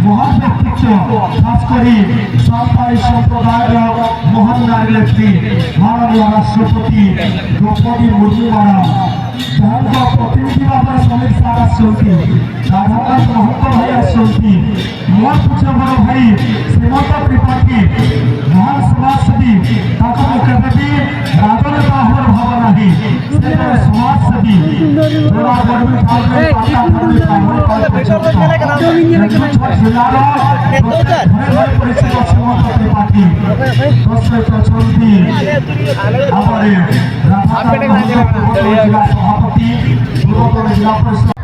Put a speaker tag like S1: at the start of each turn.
S1: মহান ব্যক্তিত্ব খাস করে সরকারি সম্প্রদায়ের মহান নারী নেত্রী মাননীয় রাষ্ট্রপতি দ্রৌপদী মুর্মু ম্যাডাম যাহার প্রতিনিধি ভাবে শ্রমিক স্যার আসছেন রাধাকান্ত মহন্ত ভাই আসছেন মোর পুজো বড় ভাই শ্রীমন্ত ত্রিপাঠী মহান সমাজসেবী তাকে কেবে ବି রাজনীতি হওয়ার ভাব ନାହିଁ ସେ সমাজসেবী তোরা গর্বী থাকবে জেলার পরিচিত শ্রীমন্ত ত্রিপাঠী প্রশ্রিত চলতি আমার রাধাকান্ত মহন্ত জেলা সভাপতি পূর্বতন জেলা পরিষদ